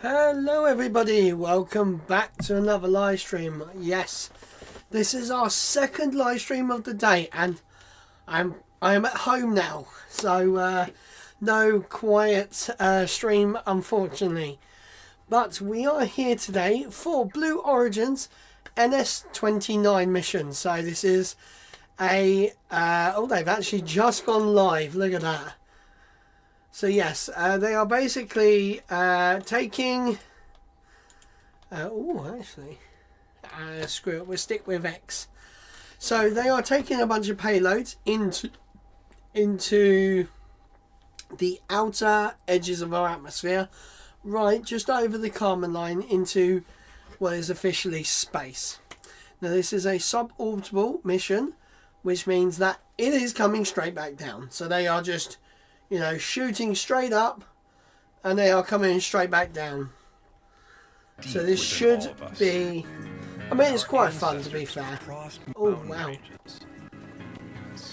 Hello everybody, welcome back to another live stream. Yes, this is our second live stream of the day and I am at home now, so no quiet stream unfortunately. But we are here today for Blue Origin's NS-29 mission. So this is a oh, they've actually just gone live, look at that. So yes, they are basically taking... oh, actually, screw it, we'll stick with X. So they are taking a bunch of payloads into the outer edges of our atmosphere, right just over the Kármán line into what is officially space. Now this is a suborbital mission, which means that it is coming straight back down. So they are just, you know, shooting straight up and they are coming straight back down. So this should be, I mean, it's quite fun to be fair. Oh wow.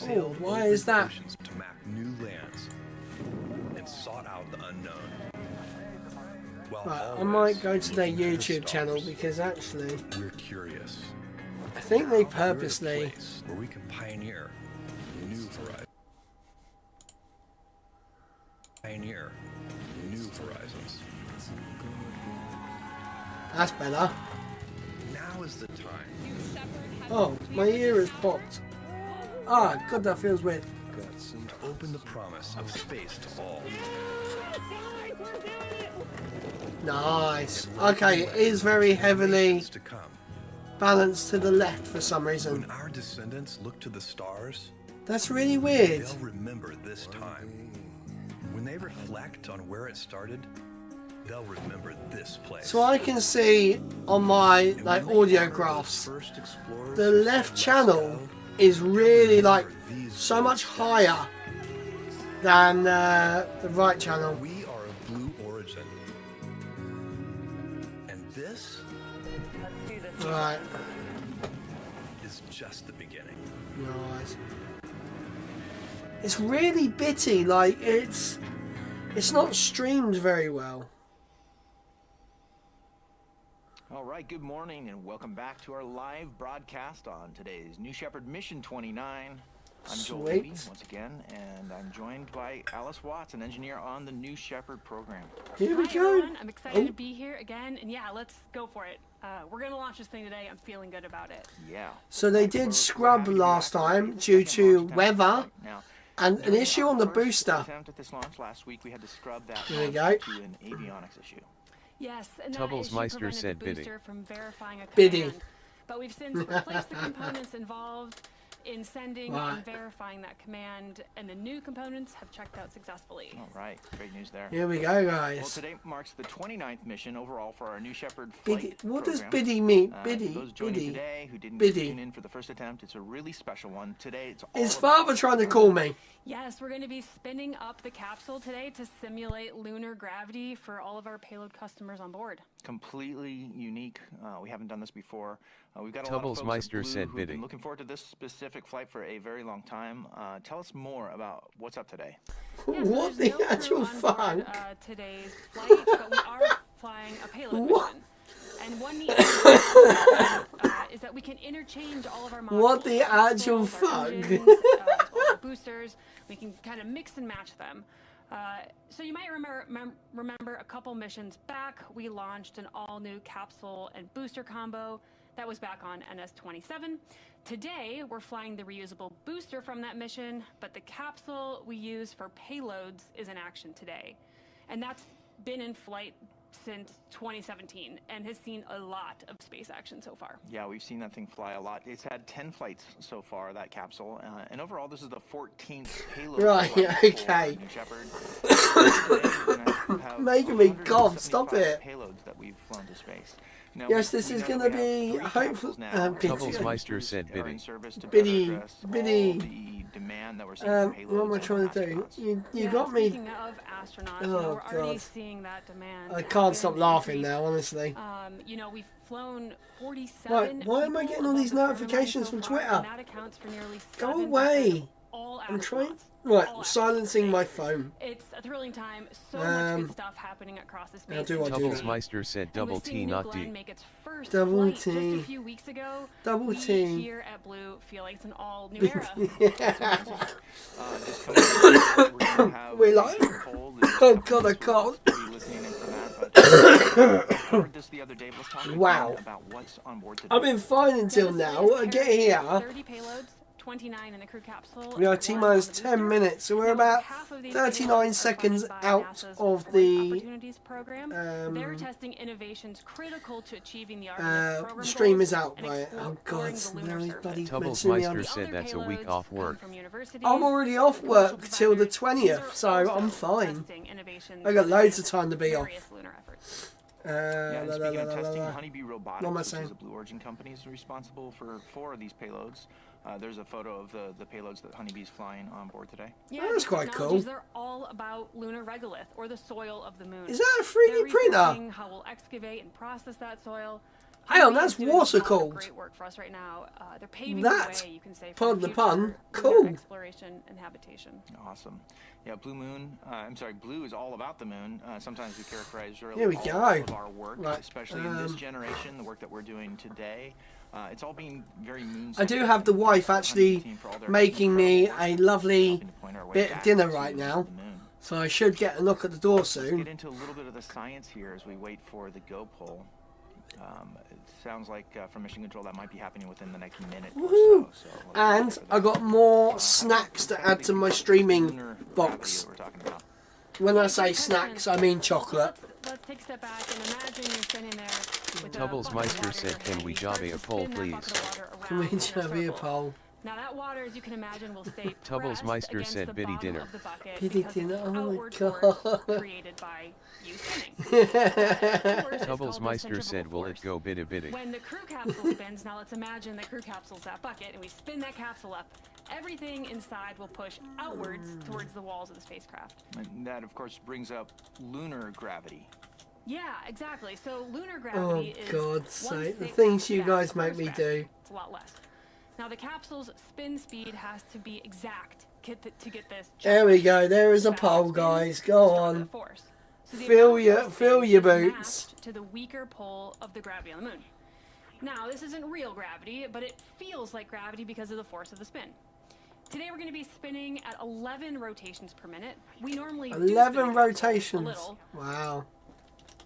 Oh, why is that? To map new lands and sought out the unknown. Right, I might go to their YouTube channel because actually we're curious. I think they purposely where we can pioneer new horizons. That's better. Now is the time. Oh, my ear is popped. Ah, God, that feels weird. To open the promise of space to all. Nice. Okay, it is very heavily balanced to the left for some reason. When our descendants look to the stars, that's really weird. They'll remember this time. When they reflect on where it started, they'll remember this place. So I can see on my like audio graphs, the left channel is really like so much higher than the right channel. We are of Blue Origin, and this right is just the beginning. Nice. It's really bitty, like it's not streamed very well. All right, good morning and welcome back to our live broadcast on today's New Shepard Mission 29. I'm Joel Beatty once again, and I'm joined by Alice Watts, an engineer on the New Shepard program. Here we Hi, go. everyone. I'm excited to be here again, and yeah, let's go for it. We're going to launch this thing today. I'm feeling good about it. Yeah. So they did scrub last time due to weather and an issue on the booster. At this launch last week, we had to scrub that there we go. to an avionics issue. Yes, and that Tubbles issue Meister prevented said the Biddy. booster from verifying a Biddy. command. But we've since replaced the components involved in sending and verifying that command, and the new components have checked out successfully. All right, great news there. Here we go, guys. Well, today marks the 29th mission overall for our New Shepard Biddy. flight What does program. Biddy mean? Biddy. Those joining Biddy. today who didn't Biddy. tune in for the first attempt, it's a really special one. Today, it's all Is about father trying to call me? Yes, we're going to be spinning up the capsule today to simulate lunar gravity for all of our payload customers on board. completely unique. We haven't done this before. We've got a Tubbles lot of folks Meister at Blue said who've Biddy. been looking forward to this specific flight for a very long time. Tell us more about what's up today. Yeah, so What there's the no actual crew on board, fuck? Today's flight, but we are flying a payload What? mission. And one neat thing is that we can interchange all of our modules. What the our actual pistols, our fuck? engines, as well as our boosters. We can kind of mix and match them. So you might remember a couple missions back, we launched an all-new capsule and booster combo. That was back on NS-27. Today, we're flying the reusable booster from that mission, but the capsule we use for payloads is in action today. And that's been in flight since 2017 and has seen a lot of space action so far. Yeah, we've seen that thing fly a lot. It's had 10 flights so far, that capsule, and overall this is the 14th payload Right, flight for okay. New Shepard. Today, we're gonna have Making me cough, stop 175 it. Payloads that we've flown to space. Now, Yes, this we is know going that to we be have 3 hopeful. capsules now. Tubbles Meister said Are in Biddy. service to Biddy, better address Biddy. all the demand that we're seeing for payloads What am I and trying to do? astronauts. You Yeah, got me. Speaking of astronauts, Oh, we're already God. seeing that demand. I can't stop happen laughing increase. now, honestly. You know, we've flown 47. Right, why am I people getting all these above the Kármán line notifications so from far, Twitter? and that accounts for nearly Go 7% away. all I'm trying. astronauts. Right, All silencing astronauts. my phone. It's a thrilling time. So much good stuff happening across the space. How do I do that? Meister said double T, not D. Make its first Double flight T. just a few weeks ago. Double we T. here at Blue feel like it's an all new era. We like. Oh God, I can't. Wow. I've been fine until now. I get here. 30 payloads, 29 in the crew capsule. We are T-minus 10 minutes, so we're about 39 seconds out of the They're testing innovations critical to achieving the Artemis program stream goals is out, and right? Oh God, exploring the now lunar he's bloody Tubbles mentioning me. Meister said that's a week off work. I'm already off work till the 20th, so I'm fine. I got loads of time to be off. Speaking of testing, Honeybee Robotics, What am I which saying? is a Blue Origin company, is responsible for 4 of these payloads. There's a photo of the payloads that Honeybee's flying on board today. Yeah, Oh, that's these quite cool. technologies are all about lunar regolith, or the soil of the moon. Is that a They're 3D printer? researching how we'll excavate and process that soil. Hang on, Honeybee that's is doing a water lot of cooled. Great work for us right now. They're paving That, the way, you can say, for pardon the future pun, lunar cool. exploration and habitation. Awesome. Yeah, Blue is all about the moon. Sometimes we characterize really Here we all go. of our work, Right, especially in this generation, the work that we're doing today. It's all being very moon. I do have the wife actually making me a lovely bit of dinner right now, so I should get a knock at the door Let's soon. get into a little bit of the science here as we wait for the go poll. It sounds like from Mission Control that might be happening within the next minute or Woohoo! so. And I got more snacks to add to my streaming box. When I say snacks, I mean chocolate. Let's take a step back and imagine you're standing there with Tubbles a bucket of Meister water said, in your "Can hand, we and you start jobby to a poll, spin that please?" bucket of water Can we around in a have a circle. poll? Now that water, as you can imagine, will stay Tubbles pressed Meister against said the biddy bottom dinner. of the bucket Biddy because dinner, of oh my outward God. force created by you spinning. Tubbles Meister said, "Will it go biddy biddy?" When the crew capsule spins, now let's imagine the crew capsule's that bucket, and we spin that capsule up. Everything inside will push outwards towards the walls of the spacecraft. And that, of course, brings up lunar gravity. Yeah, exactly. So lunar Oh gravity is God's 1/6 sake, the things you that guys of make Earth's me gravity. do. It's a lot less. Now the capsule's spin speed has to be exact to get this. There we go, there is a Fast poll, spin guys. to Go start on. the force. So the Fill amount your- of fill spin your is boots. matched to the weaker pull of the gravity on the moon. Now this isn't real gravity, but it feels like gravity because of the force of the spin. Today we're going to be spinning at 11 rotations per minute. We normally do spin the 11 capsule a rotations. little, Wow.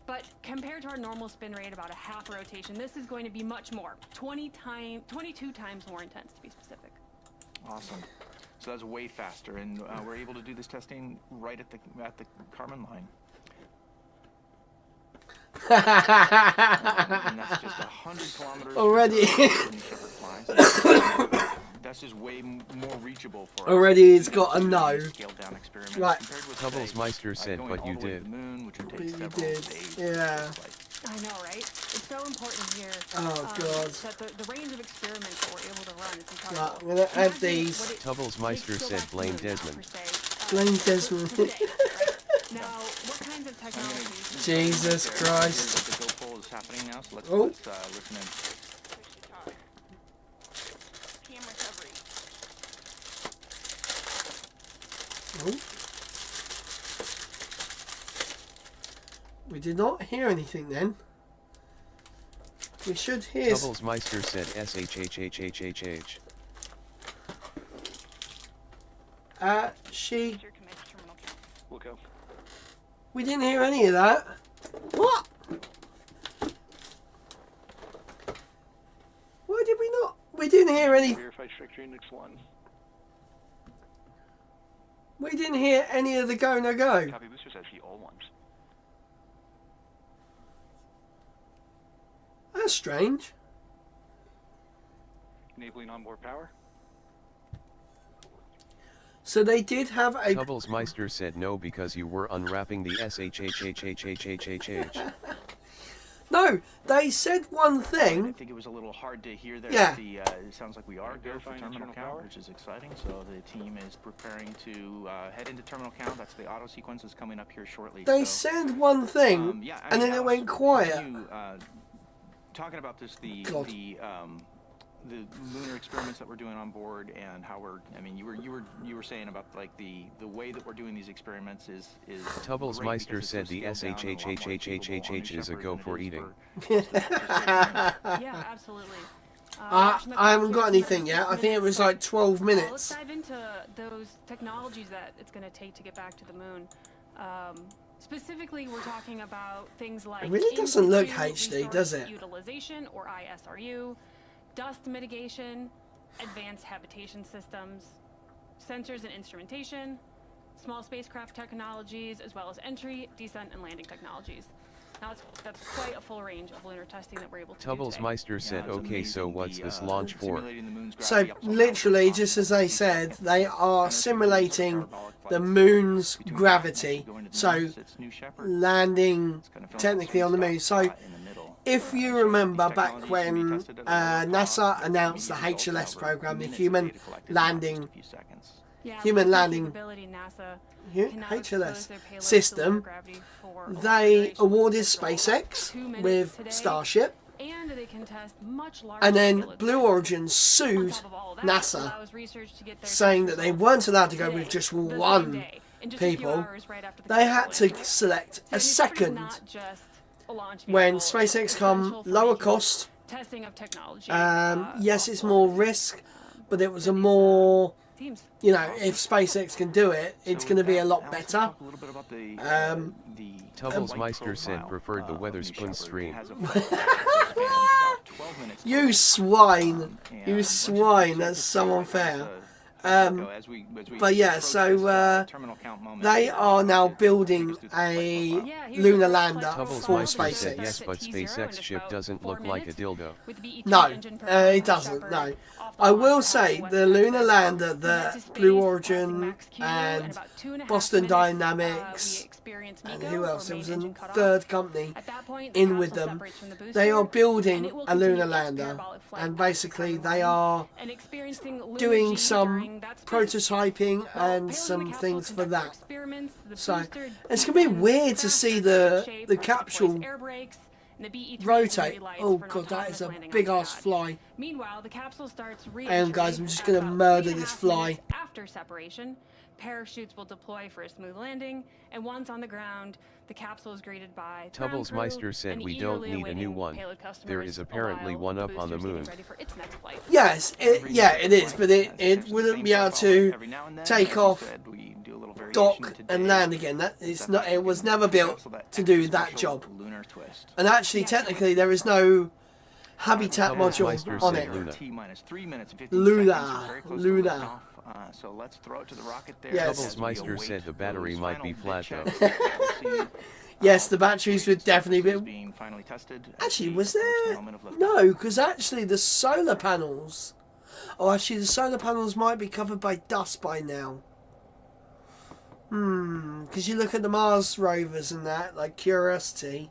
but compared to our normal spin rate, about a half a rotation, this is going to be much more. 22 times more intense, to be specific. Awesome. So that's way faster, and we're able to do this testing right at the Kármán line. And that's just 100 kilometers Already. That's just way more reachable for us. Already it's got a no. Scaled down experiments Right. compared with Tubbles today, Meister said, going "But all you the way to did." the moon, which would take But you several did. days. Yeah. It's like, I know, right? It's so important here. Oh, God. That the range of experiments that we're able to run is incredible. Right, I'm gonna add these. What it Tubbles Meister takes to said, go back to "Blame the moon, Desmond." per se, Blame for Desmond. today, right? Now, what kinds of technologies? Jesus there. Christ. The go poll is happening now, so let's Oh. listen in. Oh. We did not hear anything then. We should hear. Tubbles Meister said, "SHHHHHH." She. We'll go. We didn't hear any of that. What? Why did we not? We didn't hear any. Verify trajectory index 1. We didn't hear any of the go no go. Copy boosters, I see all ones. That's strange. Enabling onboard power. So they did have a. Tubbles Meister said no because you were unwrapping the SHHHHHHHH. No, they said one I thing. think it was a little hard to hear there. Yeah. It sounds like we are go for Verifying terminal internal count, power. which is exciting. So the team is preparing to head into terminal count. That's the auto sequence is coming up here shortly. They so, said one thing, yeah, I and mean, then it Alice, went quiet. You, talking about this, God. lunar experiments that we're doing on board and how we're. I mean, you were saying about like the way that we're doing these experiments is. Tubbles great Meister because it's so said the scaled down and a lot more capable on New SHHHHHHH is a Shepard go than for it is eating. Yeah, absolutely. I haven't got anything yet. I think it was like 12 Let's minutes. dive into those technologies that it's going to take to get back to the moon. Specifically, we're talking about things like It really doesn't look in-situ HD, does resource it? Utilization, or ISRU, dust mitigation, advanced habitation systems, sensors and instrumentation, small spacecraft technologies, as well as entry, descent, and landing technologies. Now, that's quite a full range of lunar testing that we're able to do Tubbles today. Meister said, okay, so what's this launch for? So literally, just as they said, they are simulating the moon's gravity. So landing technically on the moon. So if you remember back when NASA announced the HLS program, the Human Landing Yeah, Human with the landing capability NASA Hu- can now HLS expose their payloads to system, low gravity for a long they duration, awarded which is 2 SpaceX minutes with today, Starship, and they can test much larger and then payloads. Blue Origin On sued top of all that, NASA, allows research to get their saying test that they results weren't allowed to go today, with just the same one day, in just a few people. hours right after the They had capsule to landed. select So a New Shepard is second not just a launch when vehicle, SpaceX it's come essential for lower making cost. testing of technology. Yes, it's possible. more risk, but it was a these, more, Teams. you know, if SpaceX can do it, it's going to be a lot better. Tubbles Meister said preferred the Weatherspoon stream. You swine, you swine, that's so unfair. But yeah, so they are now building a lunar lander Tubbles for Meister said SpaceX. yes, but SpaceX ship doesn't look like a dildo. No, it doesn't, no. I will say the lunar lander that Blue Origin and Boston Dynamics and who else? There was a third company in with them. They are building a lunar lander, and basically they are doing some prototyping and some things for that. So it's gonna be weird to see the capsule rotate. Oh god, that is a big ass fly. Meanwhile, the capsule starts And guys, I'm just gonna about murder 3.5 this fly. minutes after separation. Parachutes will deploy for a smooth landing, and once on the ground, the capsule is greeted by Tubbles Meister said we don't need a new one. There is apparently one up on the moon. Yes, yeah, it is, but it wouldn't be able to take off, dock, and land again. That it's not. It was never built to do that job. And actually, technically, there is no habitat Tubbles module Meister on said it. Luna. Luna. So let's throw it to the rocket there. Yes. Tubbles Meister said the battery might be flat though. Yes, the batteries would definitely be. Being finally tested. Actually, was there? No, because actually the solar panels. Oh, actually, the solar panels might be covered by dust by now. Because you look at the Mars rovers and that, like Curiosity.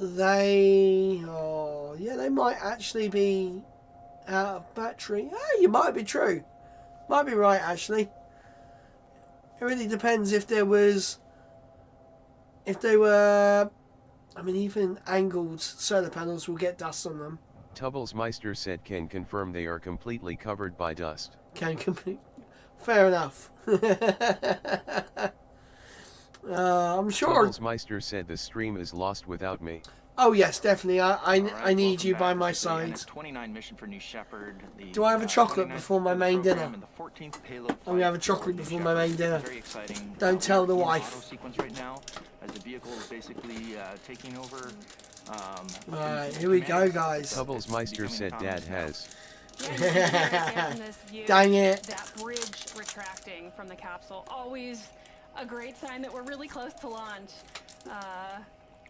They, oh yeah, they might actually be out of battery. Oh, you might be true. Might be right, actually. It really depends if there was, if they were, I mean, even angled solar panels will get dust on them. Tubbles Meister said can confirm they are completely covered by dust. Can complete. Fair enough. I'm sure. Tubbles Meister said the stream is lost without me. Oh yes, definitely. I need welcome you by back. my This is the side. NS-29 mission for New Shepard. Do I have a chocolate 29th before my main program dinner? and the 14th payload I'm gonna have a flight chocolate for New before my main Shepard. dinner. Very exciting. Don't tell the we're in wife. auto sequence right now, as the vehicle is basically taking over. Alright, here we go, guys. Tubbles Meister said Dad has. Dang it. That bridge retracting from the capsule. Always a great sign that we're really close to launch.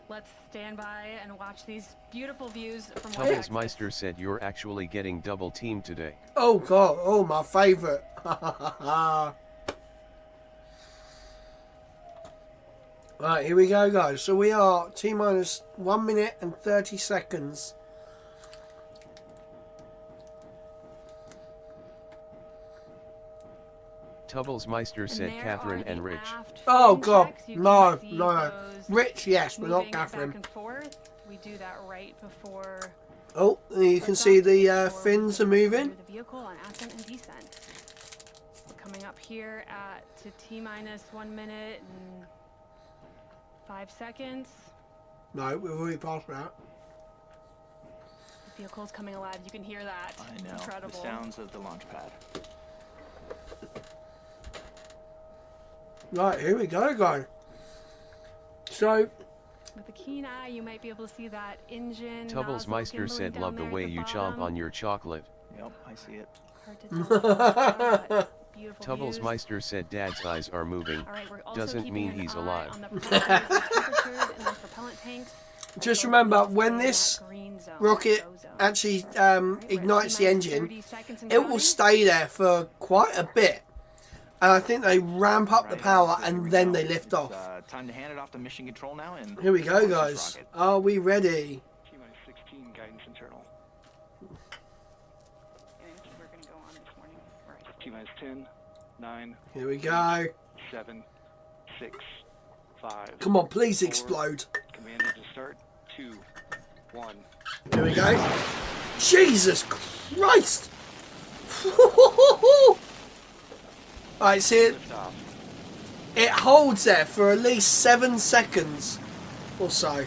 Let's stand by and watch these beautiful views from where Tubbles Meister said you're actually getting double teamed today. Oh god, oh my favourite. Right, here we go, guys. So we are T-minus 1 minute and 30 seconds. Tubbles Meister said Catherine and Rich. Oh god, no. Rich, yes, but not Catherine. Back and forth. We do that right before Oh, you can see the fins are moving. The vehicle on ascent and descent. We're coming up here to T-minus 1 minute and 5 seconds. No, we've already passed that. The vehicle's coming alive. You can hear that. I know. Incredible. The sounds of the launch pad. Right, here we go, guys. So, with a keen eye, you might be able to see that engine. Tubbles Meister said, "Love the way you chomp on your chocolate." Yep, I see it. Hard to tell. But beautiful Tubbles views. Meister said, "Dad's eyes are moving." All right, we're also Doesn't keeping mean an he's eye alive. on the temperatures in those propellant tanks. just So remember, we when stay in this that green zone, rocket go zone. actually All right, we're at ignites the T-minus engine, 30 seconds and it will counting. stay there for quite a bit. And I think they ramp up the Right, power so here and we then go. they lift It's, off. Time to hand it off to mission control now. And Here we go, launch this guys. rocket. Are we ready? T-minus 16, guidance internal. We're going to go on this morning. All right. T-minus 10, 9, Here we go. 7, 6, 5. Come on, please 4, explode. Command engine start. 2, 1. Here we go. Jesus Christ! Alright, see it? Lift off. It holds there for at least 7 seconds or so.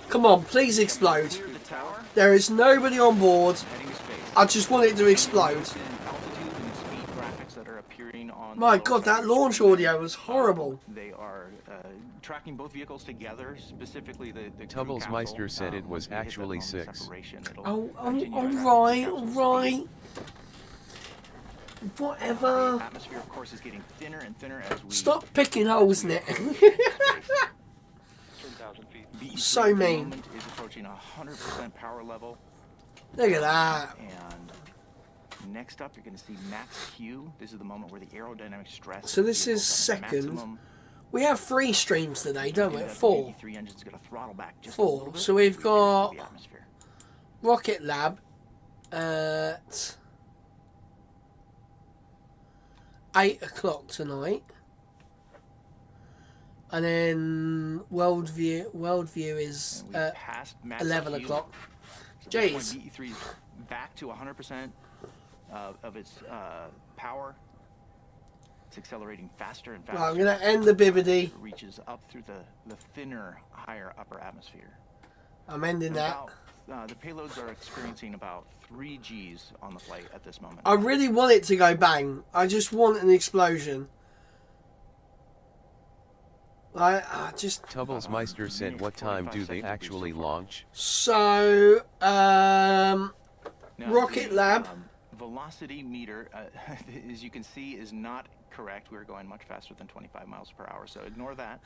Come on, please explode. Clear the tower, There is nobody on board. heading to space. I just want it to explode. And altitude and speed graphics that are appearing on My the God, that launch audio was horrible. They are tracking both vehicles together, specifically the crew Tubbles capsule. Meister said it was Once we hit that actually moment of 6. separation, it'll Oh, continue to track the alright, capsule's alright. speed. Whatever. The atmosphere, of course, is getting thinner and thinner as we Stop picking holes in it. 10,000 feet. BE3 So at the mean. moment is approaching 100% power level. Look at that. And next up, you're going to see max Q. This is the moment where the aerodynamic stress. So this of the is vehicle comes to second. maximum. We have 3 streams today, don't we? And the 4. BE3 engine's going to throttle back just a 4. little bit So we've to got the atmosphere. Rocket Lab at 8 o'clock tonight. And then Worldview is And we've at passed max 11 Q. o'clock. So at this Jeez. point, BE3 is back to 100% of its power. It's accelerating faster and faster. Right, I'm going to end the bibbidi. It reaches up through the thinner, higher upper atmosphere. I'm ending And that. the payloads are experiencing about 3 Gs on the flight at this moment. I really want it to go bang. I just want an explosion. I just... Tubbles Meister said, "What time do they actually launch?" So, Now, Rocket the, Lab. Velocity meter, as you can see, is not correct. We're going much faster than 25 miles per hour, so ignore that.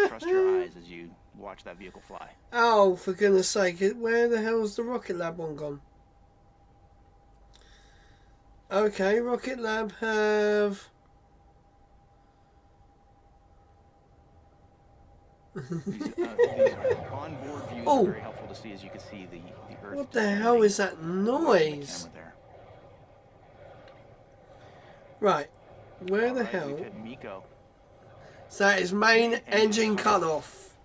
Trust your eyes as you watch that vehicle fly. Oh, for goodness sake, where the hell's the Rocket Lab one gone? Okay, Rocket Lab have... These onboard views Oh. are very helpful to see, as you can see the Earth. What the hell is that noise? There. Right, where the Alright, hell? we've hit Miko. So that is main engine cut off.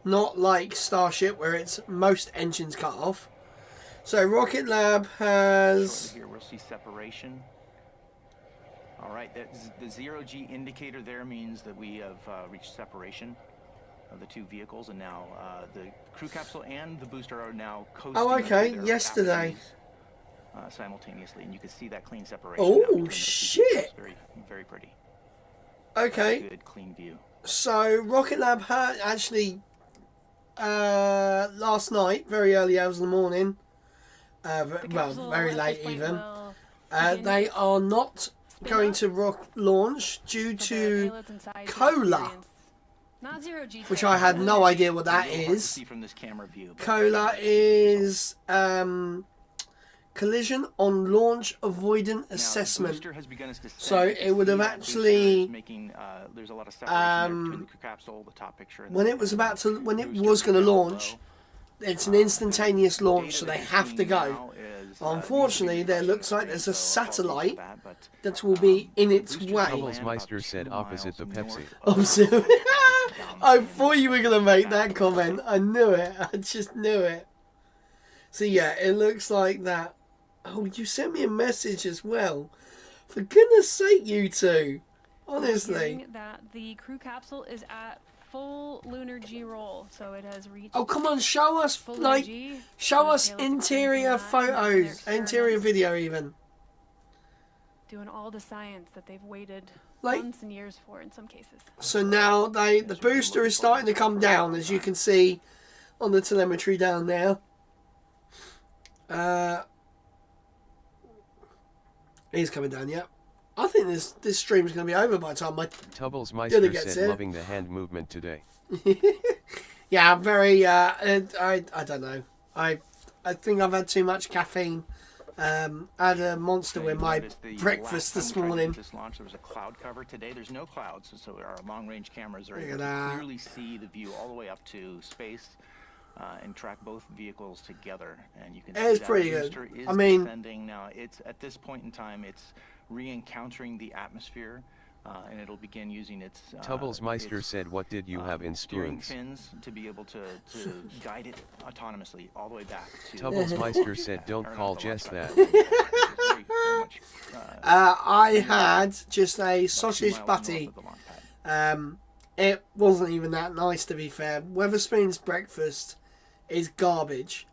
Not like Starship where it's most engines cut off. So Rocket Lab has... Shortly here we'll see separation. All right, the 0G indicator there means that we have reached separation of the 2 vehicles, and now the crew capsule and the booster are now coasting. Oh, okay, into their yesterday. apogee, simultaneously, and you can see that clean separation. Oh, now between those 2 shit. vehicles. Very, very pretty. Okay, Good, clean view. so Rocket Lab had actually last night, very early hours in the morning, The well, capsule very at late this point even, will begin they are not spin going up to launch due for the to payloads inside to cola, experience not 0G, which I had no idea what that A little hard to is. see from this camera view, but Cola is collision on launch avoidant now, the assessment. booster has begun its descent. So You can it would see have that booster actually, is making, there's a lot of separation there between the crew capsule, the top picture, and when the it was about to, when it booster was going to down launch, below. it's an instantaneous launch, so they have to go. Unfortunately, there looks like there's a satellite that will be in its way. Tubblesmeister said opposite the Pepsi. I thought you were going to make that comment. I knew it. I just knew it. So yeah, it looks like that. Oh, you sent me a message as well. For goodness sake, you two. Honestly. That the crew capsule is at full lunar G roll, so it has reached. Oh, come on, show us, like, show us interior photos, interior video even. Doing all the science that they've waited like, months and years for in some cases. So now the booster is starting to come down, as you can see on the telemetry down there. He's coming down, yeah. I think this stream's going to be over by the time my Tubblesmeister said loving the hand movement today. Yeah, I'm very, I don't know. I think I've had too much caffeine. I had a monster with my breakfast this morning. This launch, there was a cloud cover. Today there's no clouds, so our long-range cameras are Look able at to that. clearly see the view all the way up to space and track both vehicles together. And you can see It's that pretty the good. booster is I mean- descending now. It's at this point in time, it's re-encountering the atmosphere, and it'll begin using its Tubblesmeister said, what did you have in steering spoons? fins to be able to guide it autonomously all the way back to Tubblesmeister said, don't call Jess that. I had just a sausage butty. It wasn't even that nice, to be fair. Weatherspoon's breakfast is garbage.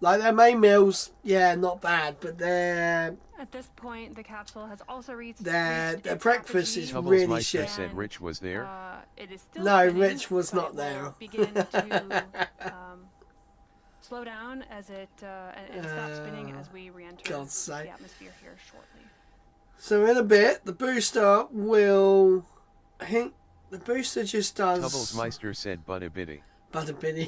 Like, their main meals, yeah, not bad, but their At this point, the capsule has also reached. their its breakfast is apogee. really Tubblesmeister shit. said Rich was there. It is still No, spinning, Rich was but not it there. will begin to slow down as it and stop spinning as we re-enter God's sake. the atmosphere here shortly. So in a bit, the booster will. I think the booster just does. Tubblesmeister said, but a bitty. But a bitty.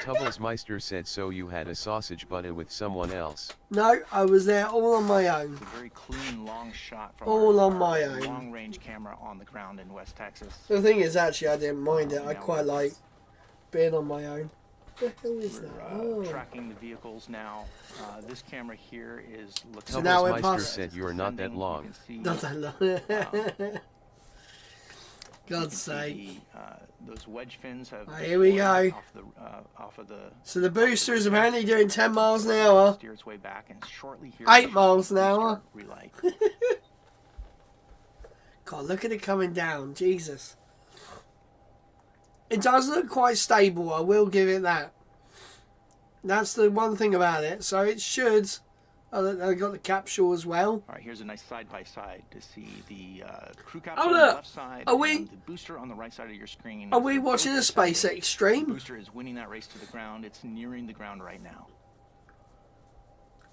Tubblesmeister said, so you had a sausage butter with someone else. No, I was there all on my own. It's a very clean, long shot from All our on my own. long-range camera on the ground in West Texas. The thing is, actually, I didn't mind it. I quite like being on my own. What the hell is that? We're Oh. tracking the vehicles now. This camera here is looking. So now we're Tubblesmeister past- said, you're not that long. Not that long. God's sake. Those wedge fins have. Here we go. Off of the. So the booster is apparently doing 10 miles an hour. Steer its way back and shortly here. 8 miles an hour. Relay. God, look at it coming down. Jesus. It does look quite stable. I will give it that. That's the one thing about it. So it should. I got the capsule as well. All right, here's a nice side-by-side to see the crew capsule Oh, on the look. left side Are we- and the booster on the right side of your screen. Are we watching a SpaceX The stream? booster is winning that race to the ground. It's nearing the ground right now.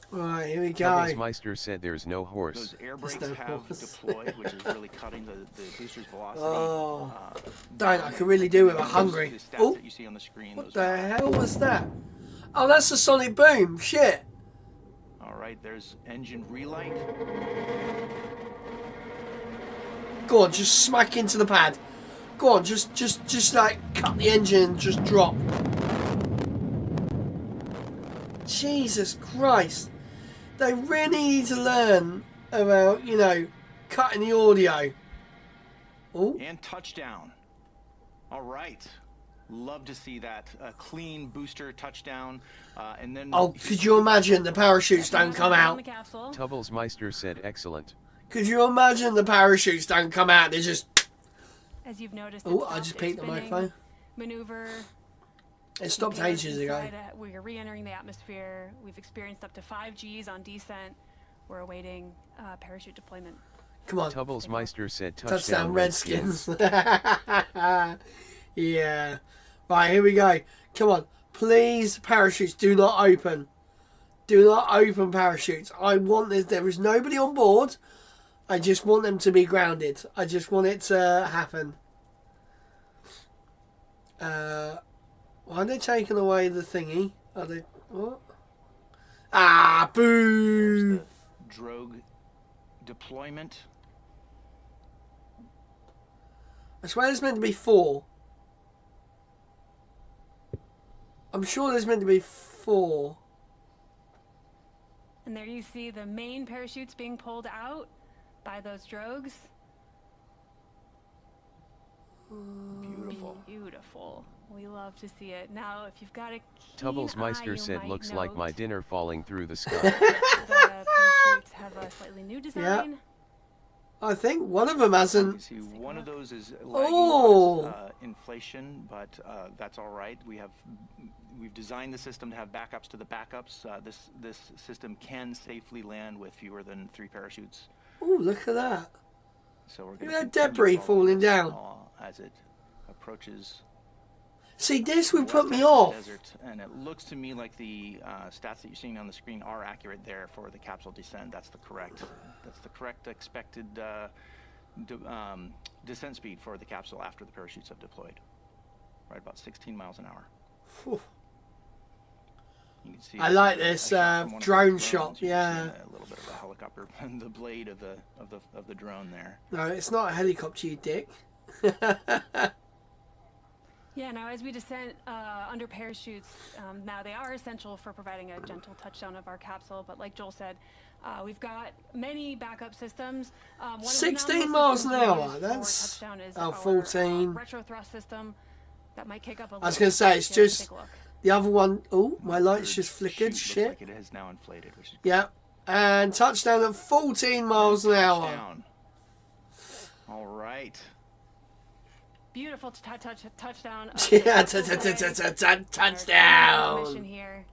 Right, here we go. Tubblesmeister said, there's no horse. Those air There's brakes no have horse. deployed, which is really cutting the booster's velocity. Oh. Don't, I could really do with a hungry. The stats Oh, that you see on the screen, what those the hell was that? Oh, that's a sonic boom. Shit. All right, there's engine relight. Go on, just smack into the pad. Go on, just like cut the engine and just drop. Jesus Christ. They really need to learn about, you know, cutting the audio. Oh, And touchdown. All right. Love to see that. A clean booster touchdown. And then. oh, could you imagine the parachutes don't come On out? the capsule. Tubblesmeister said, excellent. Could you imagine the parachutes don't come out? They just. As you've noticed. Oh, it I stopped just its peeked the spinning microphone. Maneuver. It stopped Because ages ago. inside, we're re-entering the atmosphere. We've experienced up to 5 Gs on descent. We're awaiting parachute deployment. Come on. Tubblesmeister said, Touchdown Redskins. Yeah. Right, here we go. Come on. Please, parachutes, do not open. Do not open parachutes. I want this. There is nobody on board. I just want them to be grounded. I just want it to happen. Why are they taking away the thingy? Are they... What? Ah, boo! The drogue deployment. I swear there's meant to be 4. I'm sure there's meant to be 4. And there you see the main parachutes being pulled out by those drogues. Beautiful. Beautiful. We love to see it. Now, if you've got a keen Tubbles eye, Meister you said might looks like my note dinner falling through the sky. the parachutes have a slightly new design. I think one of them You hasn't. see, one of those is lagging Oh. behind, inflation, but that's all right. We've designed the system to have backups to the backups. This system can safely land with fewer than 3 parachutes. Oh, look at that. So we're Look going at that debris falling down. as it approaches. See, this would the put west me edge of the off. desert, and it looks to me like the stats that you're seeing on the screen are accurate there for the capsule descent. That's the correct expected descent speed for the capsule after the parachutes have deployed. Right about 16 miles an hour. Phew. You can see I like a this shot from one of drone those shot. drones. You can Yeah. see a little bit of a helicopter, the blade of the drone there. No, it's not a helicopter, you dick. Yeah, now as we descend under parachutes, now they are essential for providing a gentle touchdown of our capsule, but like Joel said, we've got many backup systems. One of the 16 nominal miles an systems we hour, use for that's- touchdown is oh, our, 14. retro thrust system that might kick up a I was little going to say, it's bit. Take a just look. the other one. Oh, my light's Third just flickered. chute Shit. looks like it is now inflated, which is Yeah. And touchdown at 14 miles an hour. touchdown. All right. Beautiful touchdown. Yeah, Mission touchdown. here.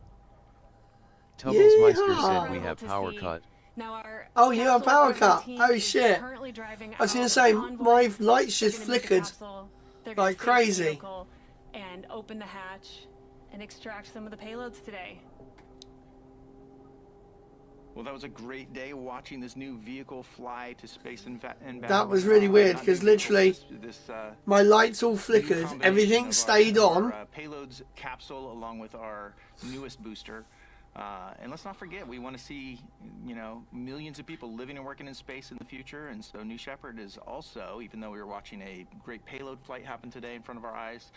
Tubbles Meister Yeehaw. said we have To power see. cut. Now our Oh, you have capsule power operating cut. team Oh, is shit. currently driving I was going out to say, the convoy. my light's They're just gonna meet the flickered. capsule. They're gonna Like stage the crazy. vehicle and open the hatch and extract some of the payloads today. Well, that was a great day watching this new vehicle fly to space and back. That was really weird, Not 'cause new vehicle, literally this My lights all new flickered. combination Everything of stayed our, on. Payloads capsule along with our newest booster. And let's not forget, we want to see, millions of people living and working in space in the future. And so New Shepard is also, even though we were watching a great payload flight happen today in front of our eyes,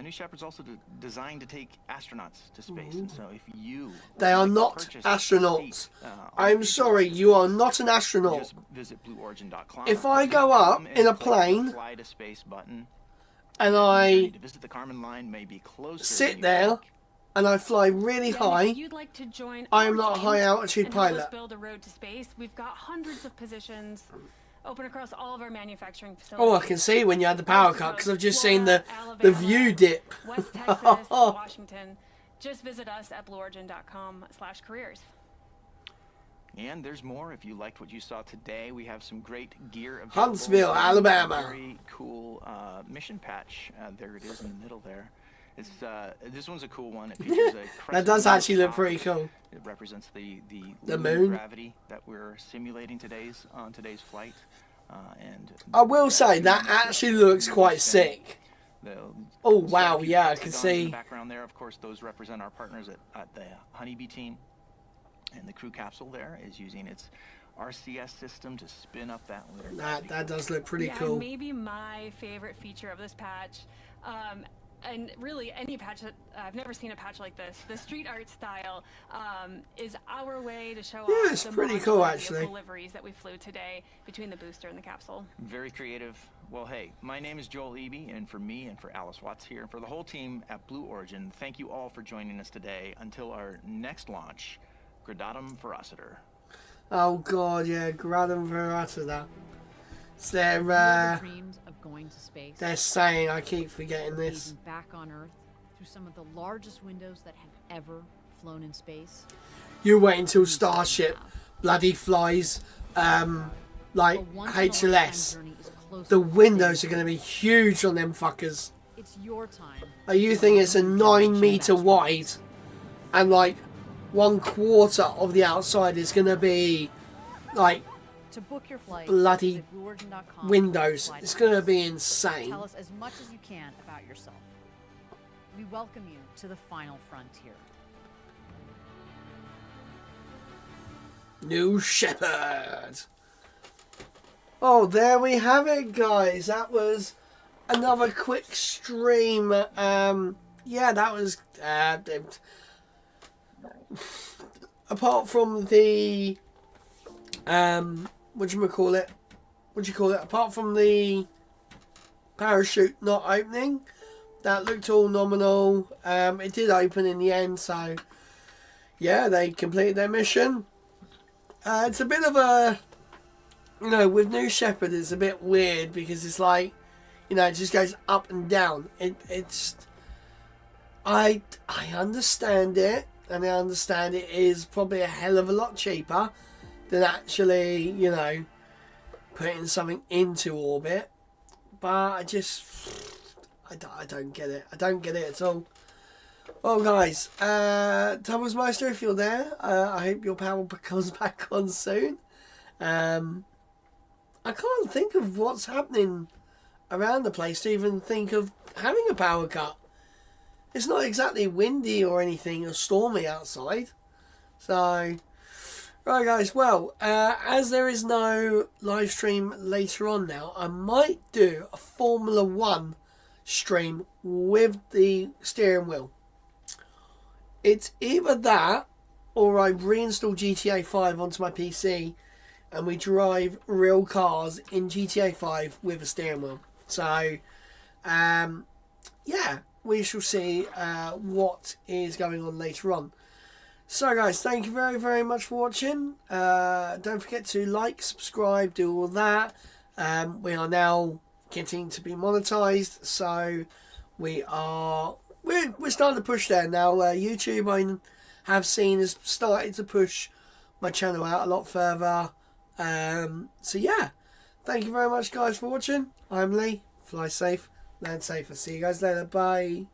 New Shepard's also designed to take astronauts to space. And so if you They are would like to not purchase a astronauts. seat, on I'm the sorry, future, you are not an astronaut. just visit blueorigin.com. If I go up in a click the plane Fly to space button, And the journey I to visit the Kármán line may be closer sit than you there think. and I fly really Yeah, and high. if you'd like to join I am our not a team high altitude and help us pilot. build a road to space, we've got hundreds of positions open across all of our manufacturing facilities. Oh, I can see when you had the power cut because I've just seen the view dip. West Texas, Washington. Just visit us at blueorigin.com/careers. And there's more. If you liked what you saw today, we have some great gear available. Huntsville, Alabama. Very cool mission patch. There it is in the middle there. It's this one's a cool one. It features a That does crescent moon actually look top. pretty cool. It represents the The lunar moon. gravity that we're simulating on today's flight. And I will say that actually looks quite sick. The Oh wow, starfield yeah, I can hexagons in the see. background there. Of course, those represent our partners at the Honeybee team. And the crew capsule there is using its RCS system to spin up that lunar gravity. That does look pretty Yeah, cool. maybe my favorite feature of this patch, and really any patch that I've never seen a patch like this. The street art style is our way to show Yeah, off it's the pretty cool, modularity actually. of deliveries that we flew today between the booster and the capsule. Very creative. Well, hey, my name is Joel Eby, and for me and for Alice Watts here, and for the whole team at Blue Origin, thank you all for joining us today. Until our next launch, Gradatum Veraciter. Oh god, yeah, Gradum Verata. It's their dreams of going to space. they're saying. I keep forgetting this. Gazing back on Earth through some of the largest windows that have ever flown in space. You wait until Starship bloody flies like A once-in-a-lifetime HLS. journey is closer The to windows space. are going to be huge on them fuckers. It's your time. Are you think it's a 9 meter wide and like 1/4 of the outside is going to be like To book your flight, bloody visit blueorigin.com. windows? Flight It's going to hours. be insane. Tell us as much as you can about yourself. We welcome you to the final frontier. New Shepard. Oh, there we have it, guys. That was another quick stream yeah, that was apart from the what do you call it? Apart from the parachute not opening, that looked all nominal. It did open in the end, so yeah, they completed their mission. It's a bit of a, with New Shepard, it's a bit weird because it's like, it just goes up and down. I understand it, and I understand it is probably a hell of a lot cheaper than actually, putting something into orbit. But I don't get it. I don't get it at all. Well, guys, Thomas Meister, if you're there, I hope your power comes back on soon. I can't think of what's happening around the place to even think of having a power cut. It's not exactly windy or anything or stormy outside. So, right, guys, well, as there is no live stream later on now, I might do a Formula 1 stream with the steering wheel. It's either that or I reinstall GTA 5 onto my PC and we drive real cars in GTA 5 with a steering wheel. So, yeah, we shall see what is going on later on. So, guys, thank you very, very much for watching. Don't forget to like, subscribe, do all that. We are now getting to be monetized, so we're starting to push there now. YouTube, I have seen, has started to push my channel out a lot further. So yeah, thank you very much, guys, for watching. I'm Lee. Fly safe, land safe. I'll see you guys later. Bye.